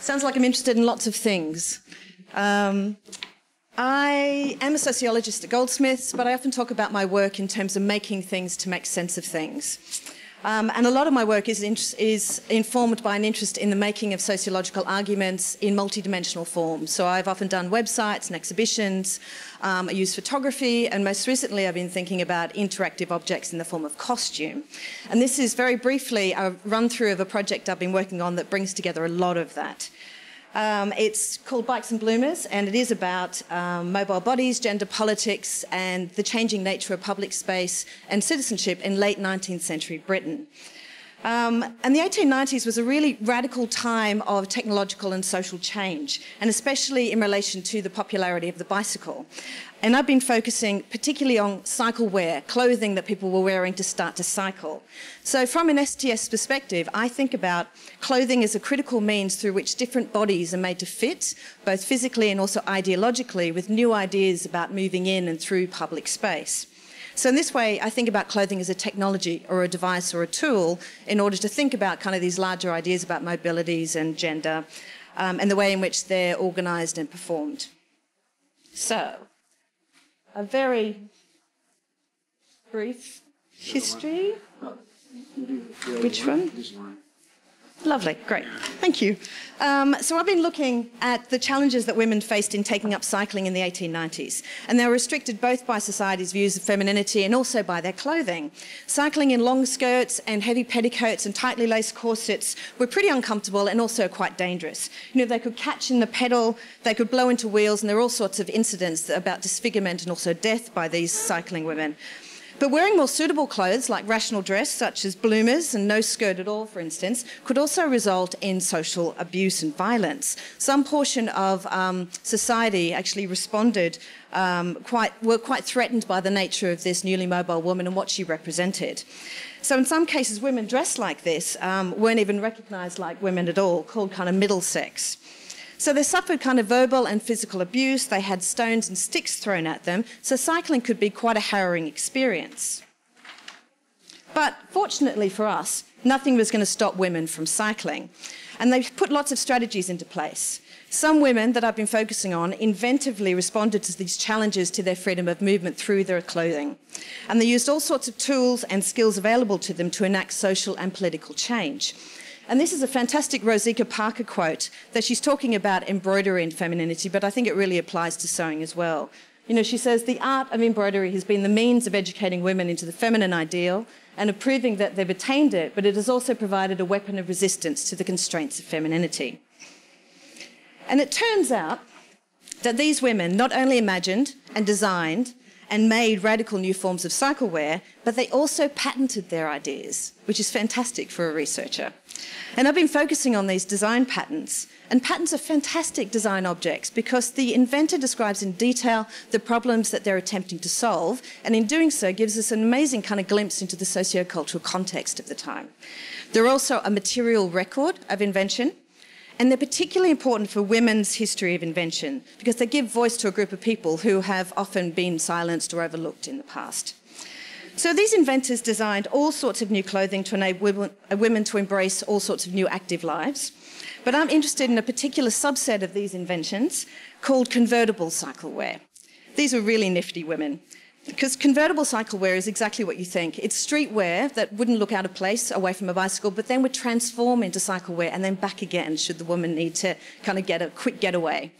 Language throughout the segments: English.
Sounds like I'm interested in lots of things. I am a sociologist at Goldsmiths, but I often talk about my work in terms of making things to make sense of things. And a lot of my work is informed by an interest in the making of sociological arguments in multidimensional form. So I've often done websites and exhibitions, I use photography, and most recently I've been thinking about interactive objects in the form of costume. And this is very briefly a run-through of a project I've been working on that brings together a lot of that. It's called Bikes and Bloomers, and it is about mobile bodies, gender politics, and the changing nature of public space and citizenship in late 19th century Britain. And the 1890s was a really radical time of technological and social change, and especially in relation to the popularity of the bicycle. And I've been focusing particularly on cycle wear, clothing that people were wearing to start to cycle. So from an STS perspective, I think about clothing as a critical means through which different bodies are made to fit, both physically and also ideologically, with new ideas about moving in and through public space. So in this way, I think about clothing as a technology or a device or a tool in order to think about kind of these larger ideas about mobilities and gender and the way in which they're organised and performed. So, a very brief history. Which one? Lovely, great, thank you. So I've been looking at the challenges that women faced in taking up cycling in the 1890s, and they were restricted both by society's views of femininity and also by their clothing. Cycling in long skirts and heavy petticoats and tightly laced corsets were pretty uncomfortable and also quite dangerous. You know, they could catch in the pedal, they could blow into wheels, and there were all sorts of incidents about disfigurement and also death by these cycling women. But wearing more suitable clothes, like rational dress, such as bloomers and no skirt at all, for instance, could also result in social abuse and violence. Some portion of society actually responded, were quite threatened by the nature of this newly mobile woman and what she represented. So in some cases, women dressed like this weren't even recognised like women at all, called kind of middle sex. So they suffered kind of verbal and physical abuse, they had stones and sticks thrown at them, so cycling could be quite a harrowing experience. But fortunately for us, nothing was going to stop women from cycling, and they put lots of strategies into place. Some women that I've been focusing on inventively responded to these challenges to their freedom of movement through their clothing, and they used all sorts of tools and skills available to them to enact social and political change. And this is a fantastic Rosika Parker quote that she's talking about embroidery and femininity, but I think it really applies to sewing as well. You know, she says, the art of embroidery has been the means of educating women into the feminine ideal and of proving that they've attained it, but it has also provided a weapon of resistance to the constraints of femininity. And it turns out that these women not only imagined and designed and made radical new forms of cycle wear, but they also patented their ideas, which is fantastic for a researcher. And I've been focusing on these design patents, and patents are fantastic design objects because the inventor describes in detail the problems that they're attempting to solve, and in doing so gives us an amazing kind of glimpse into the socio-cultural context of the time. They're also a material record of invention, and they're particularly important for women's history of invention because they give voice to a group of people who have often been silenced or overlooked in the past. So these inventors designed all sorts of new clothing to enable women to embrace all sorts of new active lives. But I'm interested in a particular subset of these inventions called convertible cycle wear. These are really nifty women, because convertible cycle wear is exactly what you think. It's streetwear that wouldn't look out of place away from a bicycle, but then would transform into cycle wear and then back again should the woman need to kind of get a quick getaway.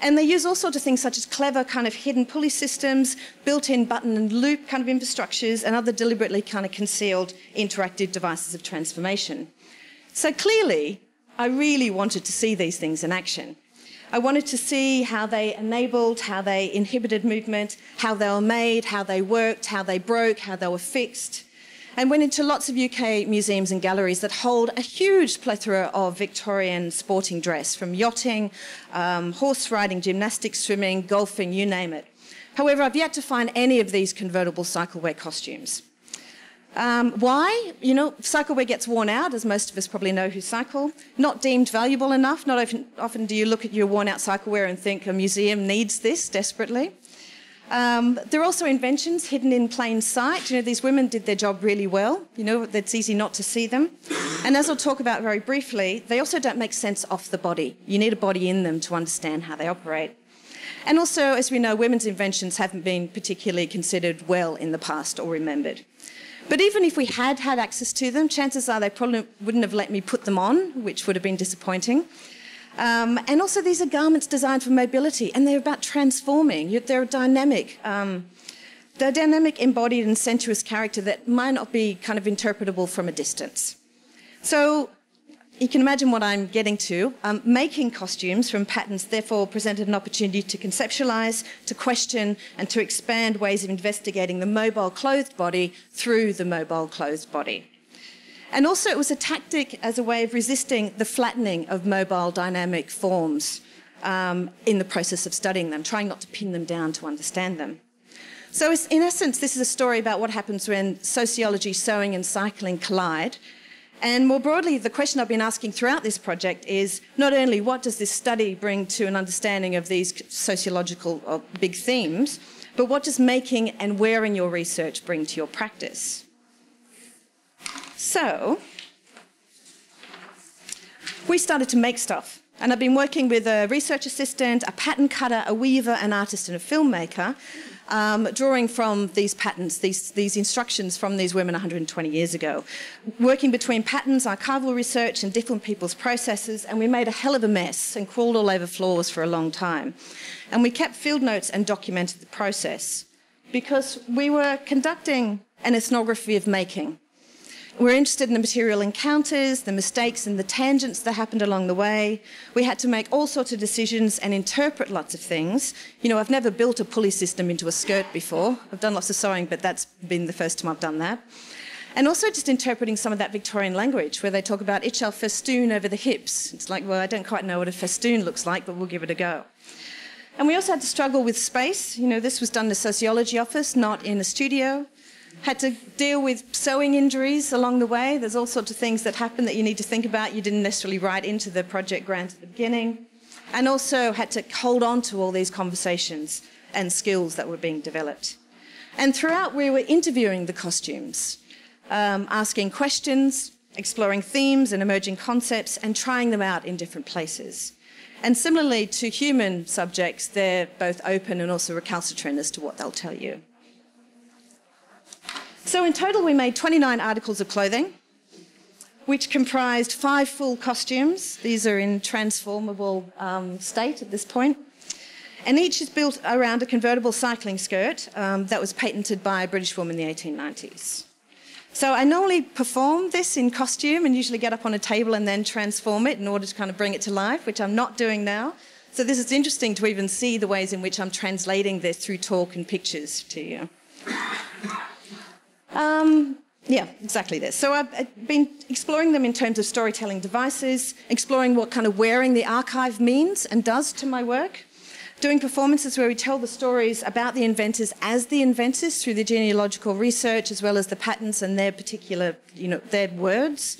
And they use all sorts of things such as clever kind of hidden pulley systems, built-in button and loop kind of infrastructures, and other deliberately kind of concealed interactive devices of transformation. So clearly, I really wanted to see these things in action. I wanted to see how they enabled, how they inhibited movement, how they were made, how they worked, how they broke, how they were fixed. And went into lots of UK museums and galleries that hold a huge plethora of Victorian sporting dress, from yachting, horse riding, gymnastics, swimming, golfing, you name it. However, I've yet to find any of these convertible cycle wear costumes. Why? You know, cycle wear gets worn out, as most of us probably know who cycle. Not deemed valuable enough. Not often do you look at your worn out cycle wear and think a museum needs this desperately. There are also inventions hidden in plain sight. You know, these women did their job really well. You know, it's easy not to see them. And as I'll talk about very briefly, they also don't make sense off the body. You need a body in them to understand how they operate. And also, as we know, women's inventions haven't been particularly considered well in the past or remembered. But even if we had had access to them, chances are they probably wouldn't have let me put them on, which would have been disappointing. And also, these are garments designed for mobility, and they're about transforming. They're dynamic. They're dynamic, embodied, and sensuous character that might not be kind of interpretable from a distance. So you can imagine what I'm getting to. Making costumes from patterns therefore presented an opportunity to conceptualise, to question, and to expand ways of investigating the mobile clothed body through the mobile clothed body. And also it was a tactic as a way of resisting the flattening of mobile dynamic forms in the process of studying them, trying not to pin them down to understand them. So in essence, this is a story about what happens when sociology, sewing and cycling collide. And more broadly, the question I've been asking throughout this project is not only what does this study bring to an understanding of these sociological big themes, but what does making and wearing your research bring to your practice? So we started to make stuff. And I've been working with a research assistant, a pattern cutter, a weaver, an artist and a filmmaker, drawing from these patterns, these instructions from these women 120 years ago. Working between patterns, archival research and different people's processes, and we made a hell of a mess and crawled all over floors for a long time. And we kept field notes and documented the process because we were conducting an ethnography of making. We're interested in the material encounters, the mistakes and the tangents that happened along the way. We had to make all sorts of decisions and interpret lots of things. You know, I've never built a pulley system into a skirt before. I've done lots of sewing, but that's been the first time I've done that. And also just interpreting some of that Victorian language where they talk about it shall festoon over the hips. It's like, well, I don't quite know what a festoon looks like, but we'll give it a go. And we also had to struggle with space. You know, this was done in a sociology office, not in a studio. Had to deal with sewing injuries along the way. There's all sorts of things that happen that you need to think about. You didn't necessarily write into the project grant at the beginning. And also had to hold on to all these conversations and skills that were being developed. And throughout, we were interviewing the costumes, asking questions, exploring themes and emerging concepts, and trying them out in different places. And similarly to human subjects, they're both open and also recalcitrant as to what they'll tell you. So in total, we made 29 articles of clothing, which comprised 5 full costumes. These are in transformable state at this point. And each is built around a convertible cycling skirt that was patented by a British woman in the 1890s. So I normally perform this in costume and usually get up on a table and then transform it in order to kind of bring it to life, which I'm not doing now. So this is interesting to even see the ways in which I'm translating this through talk and pictures to you. Yeah, exactly this. So I've been exploring them in terms of storytelling devices, exploring what kind of wearing the archive means and does to my work, doing performances where we tell the stories about the inventors as the inventors through the genealogical research as well as the patterns and their particular, you know, their words.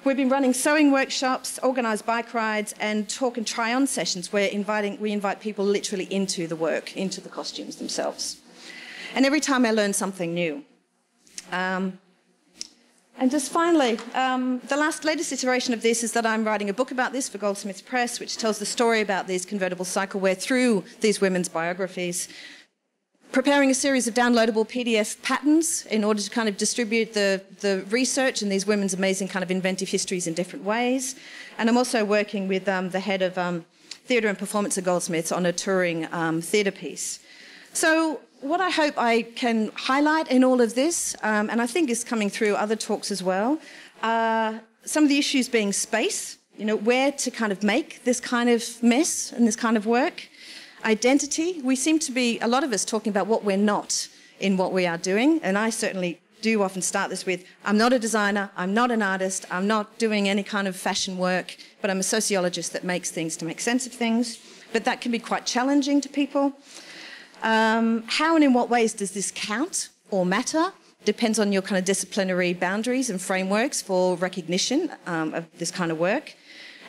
We've been running sewing workshops, organised bike rides and talk and try-on sessions where we invite people literally into the work, into the costumes themselves. And every time I learn something new. And just finally, the latest iteration of this is that I'm writing a book about this for Goldsmiths Press, which tells the story about these convertible cycle wear through these women's biographies, preparing a series of downloadable PDF patterns in order to kind of distribute the research and these women's amazing kind of inventive histories in different ways. And I'm also working with the head of theatre and performance at Goldsmiths on a touring theatre piece. So what I hope I can highlight in all of this, and I think is coming through other talks as well, some of the issues being space, you know, where to kind of make this kind of mess and this kind of work. Identity, we seem to be, a lot of us, talking about what we're not in what we are doing, and I certainly do often start this with, I'm not a designer, I'm not an artist, I'm not doing any kind of fashion work, but I'm a sociologist that makes things to make sense of things. But that can be quite challenging to people. How and in what ways does this count or matter? Depends on your kind of disciplinary boundaries and frameworks for recognition of this kind of work.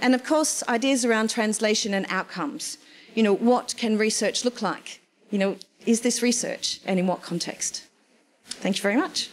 And of course, ideas around translation and outcomes. You know, what can research look like? You know, is this research and in what context? Thank you very much.